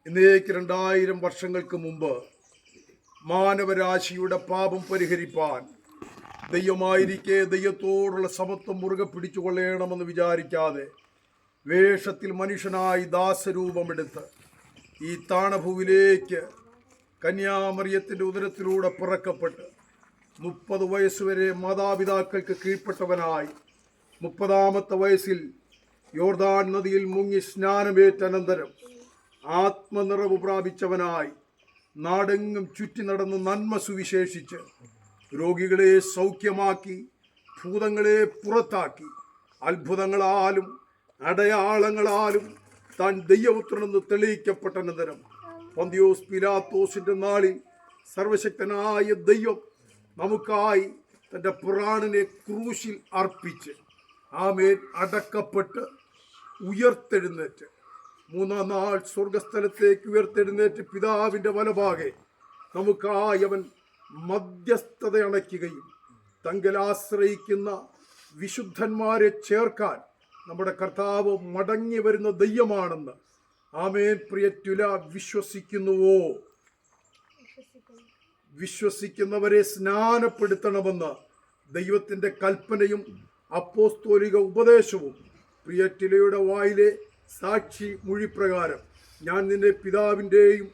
ഇന്നേക്ക് 2000 വർഷങ്ങൾക്ക് മുമ്പ് മാനവരാശിയുടെ പാപം പരിഹരിപ്പാൻ ദൈവമായിരിക്കെ ദൈവത്തോടുള്ള സമത്വം മുറുകെ പിടിച്ചുകൊള്ളണമെന്ന് വിചാരിക്കാതെ വേഷത്തിൽ മനുഷ്യനായി ദാസരൂപമെടുത്ത് ഈ താണഭൂവിലേക്ക് കന്യാമറിയത്തിൻ്റെ ഉദരത്തിലൂടെ പിറക്കപ്പെട്ട് 30 വയസ്സുവരെ മാതാപിതാക്കൾക്ക് കീഴ്പ്പെട്ടവനായി 30ാമത്തെ വയസ്സിൽ യോർദാൻ നദിയിൽ മുങ്ങി സ്നാനമേറ്റ അനന്തരം ആത്മനിറവ് പ്രാപിച്ചവനായി നാടെങ്ങും ചുറ്റി നടന്ന് നന്മ സുവിശേഷിച്ച് രോഗികളെ സൗഖ്യമാക്കി ഭൂതങ്ങളെ പുറത്താക്കി അത്ഭുതങ്ങളാലും അടയാളങ്ങളാലും താൻ ദൈവപുത്രനെന്ന് തെളിയിക്കപ്പെട്ട അനന്തരം പൊന്തിയോസ് പിലാത്തോസിന്റെ നാളിൽ സർവശക്തനായ ദൈവം നമുക്കായി തൻ്റെ പ്രാണനെ ക്രൂശിൽ അർപ്പിച്ച് ആമേൻ അടക്കപ്പെട്ട് ഉയർത്തെഴുന്നേറ്റ് 3-ാം നാൾ സ്വർഗസ്ഥലത്തേക്ക് ഉയർത്തെഴുന്നേറ്റ് പിതാവിൻ്റെ വലഭാഗെ നമുക്കായി അവൻ മധ്യസ്ഥത അണയ്ക്കുകയും തങ്കൽ ആശ്രയിക്കുന്ന വിശുദ്ധന്മാരെ ചേർക്കാൻ നമ്മുടെ കർത്താവ് മടങ്ങി വരുന്ന ദൈവമാണെന്ന് ആമേൻ പ്രിയ തുല വിശ്വസിക്കുന്നുവോ? വിശ്വസിക്കുന്നവരെ സ്നാനപ്പെടുത്തണമെന്ന് ദൈവത്തിൻ്റെ കൽപ്പനയും അപ്പോസ്തോലിക ഉപദേശവും പ്രിയ തുലയുടെ വായിലെ സാക്ഷി മൊഴിപ്രകാരം ഞാൻ നിന്നെ പിതാവിൻ്റെയും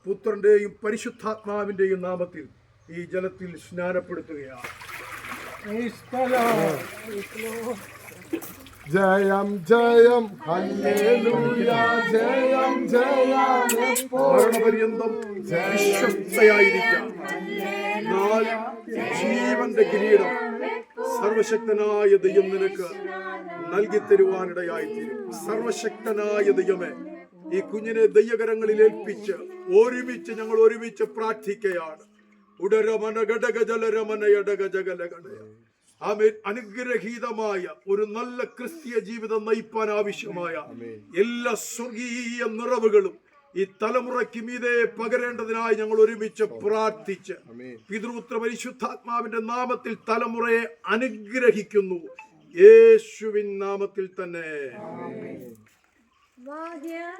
പുത്രൻ്റെയും പരിശുദ്ധാത്മാവിൻ്റെയും നാമത്തിൽ ഈ ജലത്തിൽ സ്നാനപ്പെടുത്തുകയാണ്. ജയം ജയം ഹല്ലേലൂയ ജയം ജയം മരണപര്യന്തം വിശ്വസ്തയായിരിക്കാം. ജീവന്റെ കിരീടം സർവശക്തനായ ദൈവം നിനക്ക് നൽകി തരുവാനിടയായിത്തീരും. സർവശക്തനായ ദൈവമേ, ഈ കുഞ്ഞിനെ ദൈവകരങ്ങളിൽ ഏൽപ്പിച്ച് ഞങ്ങൾ ഒരുമിച്ച് പ്രാർത്ഥിക്കുകയാണ്. ഉടരമന ഘടക ജലരമന യടക ജഗലകടയ ആമേൻ. അനുഗ്രഹീതമായ ഒരു നല്ല ക്രിസ്തീയ ജീവിതം നയിപ്പാൻ ആവശ്യമായ എല്ലാ സ്വർഗീയ നിറവുകളും ഈ തലമുറയ്ക്ക് മീതെ പകരേണ്ടതിനായി ഞങ്ങൾ ഒരുമിച്ച് പ്രാർത്ഥിച്ച് പിതൃപുത്ര പരിശുദ്ധാത്മാവിന്റെ നാമത്തിൽ തലമുറയെ അനുഗ്രഹിക്കുന്നു. യേശുവിൻ നാമത്തിൽ തന്നെ.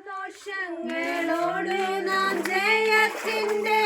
ദോഷങ്ങളോട് നാം ജയത്തിന്റെ